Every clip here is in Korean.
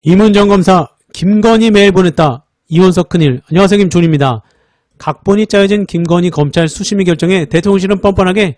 임은정 검사 김건희 메일 보냈다. 이원석 큰일. 안녕하세요, 김존입니다. 각본이 짜여진 김건희 검찰 수심위 결정에 대통령실은 뻔뻔하게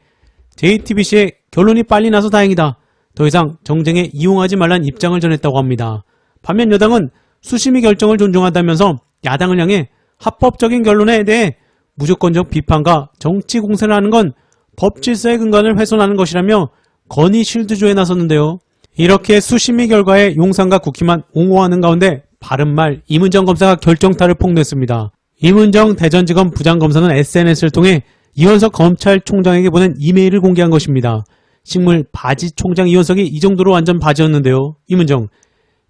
JTBC의 결론이 빨리 나서 다행이다. 더 이상 정쟁에 이용하지 말란 입장을 전했다고 합니다. 반면 여당은 수심위 결정을 존중한다면서 야당을 향해 합법적인 결론에 대해 무조건적 비판과 정치 공세를 하는 건 법질서의 근간을 훼손하는 것이라며 건의 실드조에 나섰는데요. 이렇게 수심위 결과에 용산과 국힘만 옹호하는 가운데 바른말 임은정 검사가 결정타를 폭로했습니다. 임은정 대전지검 부장검사는 SNS를 통해 이원석 검찰총장에게 보낸 이메일을 공개한 것입니다. 식물 바지 총장 이원석이 이 정도로 완전 바지였는데요. 임은정,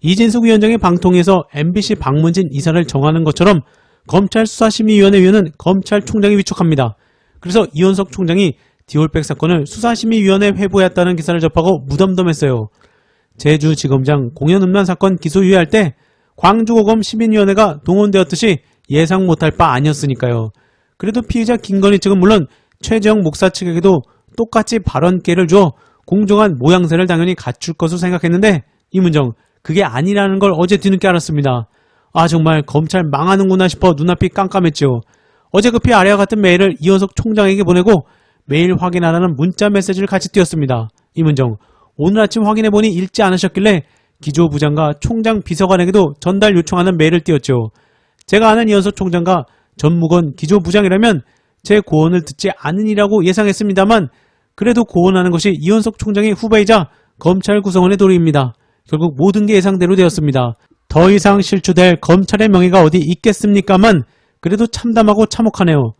이진숙 위원장의 방통위에서 MBC 박문진 이사를 정하는 것처럼 검찰수사심의위원회 위원은 검찰총장이 위촉합니다. 그래서 이원석 총장이 디올백 사건을 수사심의위원회 회부했다는 기사를 접하고 무덤덤했어요. 제주지검장 공연음란 사건 기소유예할 때 광주고검 시민위원회가 동원되었듯이 예상 못할 바 아니었으니까요. 그래도 피의자 김건희 측은 물론 최재형 목사 측에게도 똑같이 발언 기회를 주어 공정한 모양새를 당연히 갖출 것으로 생각했는데 임은정, 그게 아니라는 걸 어제 뒤늦게 알았습니다. 아, 정말 검찰 망하는구나 싶어 눈앞이 깜깜했죠. 어제 급히 아래와 같은 메일을 이원석 총장에게 보내고 메일 확인하라는 문자 메시지를 같이 띄웠습니다. 임은정, 오늘 아침 확인해보니 읽지 않으셨길래 기조부장과 총장 비서관에게도 전달 요청하는 메일을 띄웠죠. 제가 아는 이원석 총장과 전무건 기조부장이라면 제 고언을 듣지 않으리라고 예상했습니다만 그래도 고언하는 것이 이원석 총장의 후배이자 검찰 구성원의 도리입니다. 결국 모든 게 예상대로 되었습니다. 더 이상 실추될 검찰의 명예가 어디 있겠습니까만 그래도 참담하고 참혹하네요.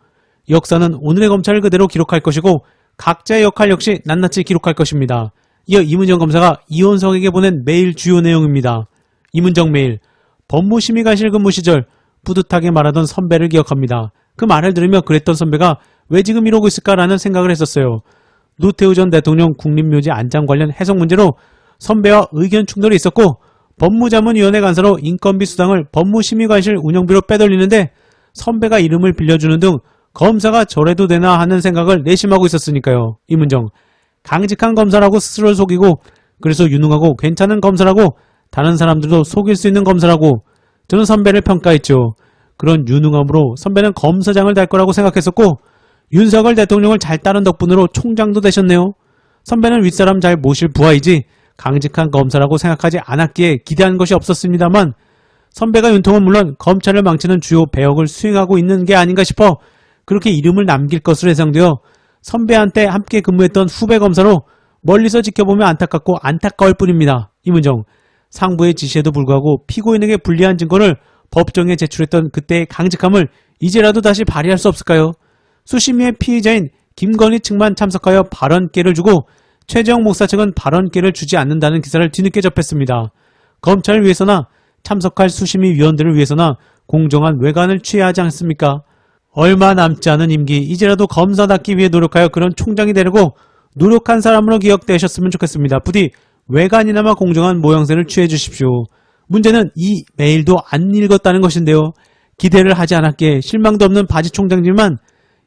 역사는 오늘의 검찰을 그대로 기록할 것이고 각자의 역할 역시 낱낱이 기록할 것입니다. 이어 임은정 검사가 이원석에게 보낸 메일 주요 내용입니다. 임은정 메일. 법무심의관실 근무 시절 뿌듯하게 말하던 선배를 기억합니다. 그 말을 들으며 그랬던 선배가 왜 지금 이러고 있을까라는 생각을 했었어요. 노태우 전 대통령 국립묘지 안장 관련 해석 문제로 선배와 의견 충돌이 있었고 법무자문위원회 간사로 인건비 수당을 법무심의관실 운영비로 빼돌리는데 선배가 이름을 빌려주는 등 검사가 저래도 되나 하는 생각을 내심하고 있었으니까요. 임은정, 강직한 검사라고 스스로를 속이고 그래서 유능하고 괜찮은 검사라고 다른 사람들도 속일 수 있는 검사라고 저는 선배를 평가했죠. 그런 유능함으로 선배는 검사장을 달 거라고 생각했었고 윤석열 대통령을 잘 따른 덕분으로 총장도 되셨네요. 선배는 윗사람 잘 모실 부하이지 강직한 검사라고 생각하지 않았기에 기대한 것이 없었습니다만 선배가 윤통은 물론 검찰을 망치는 주요 배역을 수행하고 있는 게 아닌가 싶어 그렇게 이름을 남길 것으로 예상되어 선배한테 함께 근무했던 후배 검사로 멀리서 지켜보면 안타깝고 안타까울 뿐입니다. 임은정, 상부의 지시에도 불구하고 피고인에게 불리한 증거를 법정에 제출했던 그때의 강직함을 이제라도 다시 발휘할 수 없을까요? 수심위의 피의자인 김건희 측만 참석하여 발언 기회를 주고 최재형 목사 측은 발언 기회를 주지 않는다는 기사를 뒤늦게 접했습니다. 검찰을 위해서나 참석할 수심위 위원들을 위해서나 공정한 외관을 취해야 하지 않습니까? 얼마 남지 않은 임기, 이제라도 검사답기 위해 노력하여 그런 총장이 되려고 노력한 사람으로 기억되셨으면 좋겠습니다. 부디 외관이나마 공정한 모양새를 취해 주십시오. 문제는 이 메일도 안 읽었다는 것인데요. 기대를 하지 않았기에 실망도 없는 바지 총장지만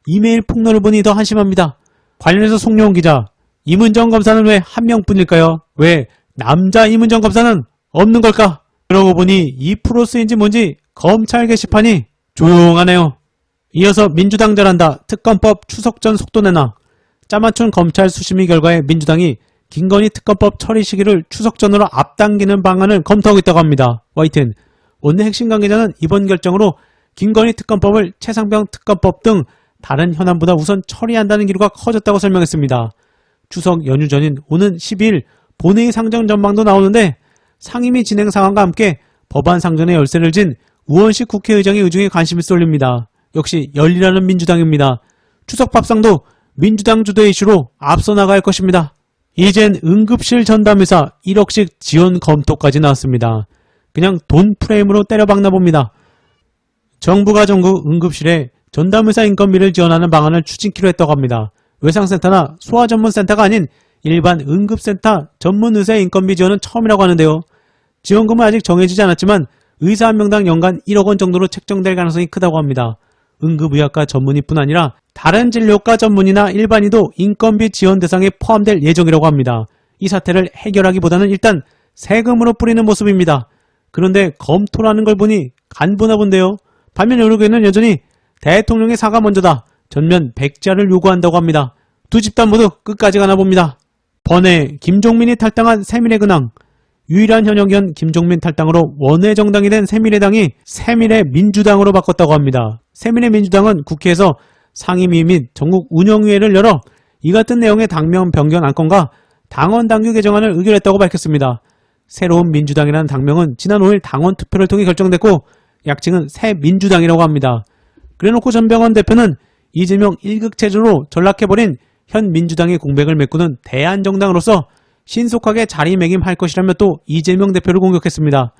이메일 폭로를 보니 더 한심합니다. 관련해서 송영훈 기자, 임은정 검사는 왜 한 명뿐일까요? 왜 남자 임은정 검사는 없는 걸까? 그러고 보니 2%인지 뭔지 검찰 게시판이 조용하네요. 이어서 민주당 잘한다. 특검법 추석 전 속도 내놔. 짜맞춘 검찰 수심위 결과에 민주당이 김건희 특검법 처리 시기를 추석 전으로 앞당기는 방안을 검토하고 있다고 합니다. YTN 원내 핵심 관계자는 이번 결정으로 김건희 특검법을 최상병 특검법 등 다른 현안보다 우선 처리한다는 기류가 커졌다고 설명했습니다. 추석 연휴 전인 오는 12일 본회의 상정 전망도 나오는데 상임위 진행 상황과 함께 법안 상정에 열쇠를 진 우원식 국회의장의 의중에 관심이 쏠립니다. 역시 열리라는 민주당입니다. 추석 밥상도 민주당 주도의 이슈로 앞서 나갈 것입니다. 이젠 응급실 전담의사 1억씩 지원 검토까지 나왔습니다. 그냥 돈 프레임으로 때려박나 봅니다. 정부가 전국 응급실에 전담의사 인건비를 지원하는 방안을 추진키로 했다고 합니다. 외상센터나 소아전문센터가 아닌 일반 응급센터 전문의사의 인건비 지원은 처음이라고 하는데요. 지원금은 아직 정해지지 않았지만 의사 한 명당 연간 1억 원 정도로 책정될 가능성이 크다고 합니다. 응급의학과 전문의뿐 아니라 다른 진료과 전문의나 일반의도 인건비 지원 대상에 포함될 예정이라고 합니다. 이 사태를 해결하기보다는 일단 세금으로 뿌리는 모습입니다. 그런데 검토라는 걸 보니 간부나 본데요. 반면 여론에는 여전히 대통령의 사과 먼저다. 전면 백자를 요구한다고 합니다. 두 집단 모두 끝까지 가나 봅니다. 번외 김종민이 탈당한 새미래 근황. 유일한 현역이었던 김종민 탈당으로 원외 정당이 된 새미래당이 새미래 민주당으로 바꿨다고 합니다. 새미래 민주당은 국회에서 상임위 및 전국 운영위회를 열어 이 같은 내용의 당명 변경 안건과 당원 당규 개정안을 의결했다고 밝혔습니다. 새로운 민주당이라는 당명은 지난 5일 당원 투표를 통해 결정됐고 약칭은 새민주당이라고 합니다. 그래놓고 전병헌 대표는 이재명 1극 체제로 전락해버린 현 민주당의 공백을 메꾸는 대안정당으로서 신속하게 자리매김할 것이라며 또 이재명 대표를 공격했습니다.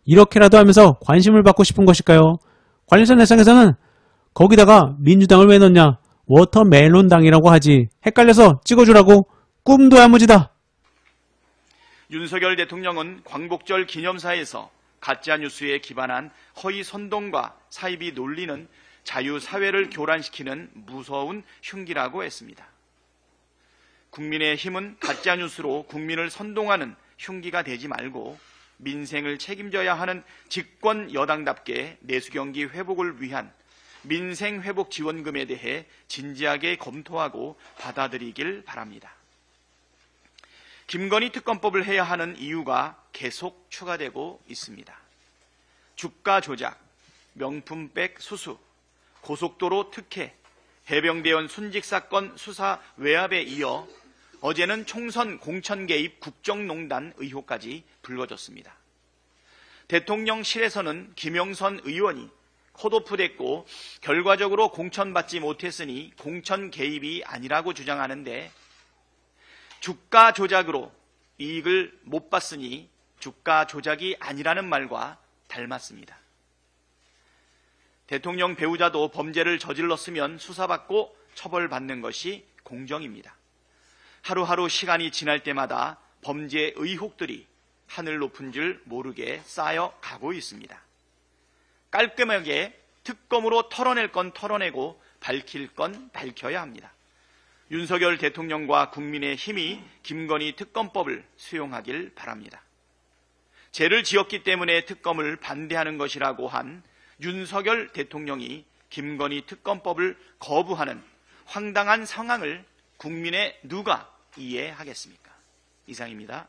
이렇게라도 하면서 관심을 받고 싶은 것일까요? 관련자 내상에서는 거기다가 민주당을 왜 넣냐? 워터멜론당이라고 하지. 헷갈려서 찍어주라고. 꿈도 야무지다. 윤석열 대통령은 광복절 기념사에서 가짜뉴스에 기반한 허위 선동과 사이비 논리는 자유사회를 교란시키는 무서운 흉기라고 했습니다. 국민의힘은 가짜뉴스로 국민을 선동하는 흉기가 되지 말고 민생을 책임져야 하는 집권 여당답게 내수경기 회복을 위한 민생회복지원금에 대해 진지하게 검토하고 받아들이길 바랍니다. 김건희 특검법을 해야 하는 이유가 계속 추가되고 있습니다. 주가 조작, 명품백 수수, 고속도로 특혜, 해병대원 순직 사건 수사 외압에 이어 어제는 총선 공천 개입 국정농단 의혹까지 불거졌습니다. 대통령실에서는 김영선 의원이 컷오프됐고 결과적으로 공천받지 못했으니 공천 개입이 아니라고 주장하는데 주가 조작으로 이익을 못 봤으니 주가 조작이 아니라는 말과 닮았습니다. 대통령 배우자도 범죄를 저질렀으면 수사받고 처벌받는 것이 공정입니다. 하루하루 시간이 지날 때마다 범죄 의혹들이 하늘 높은 줄 모르게 쌓여가고 있습니다. 깔끔하게 특검으로 털어낼 건 털어내고 밝힐 건 밝혀야 합니다. 윤석열 대통령과 국민의힘이 김건희 특검법을 수용하길 바랍니다. 죄를 지었기 때문에 특검을 반대하는 것이라고 한 윤석열 대통령이 김건희 특검법을 거부하는 황당한 상황을 국민의 누가 이해하겠습니까? 이상입니다.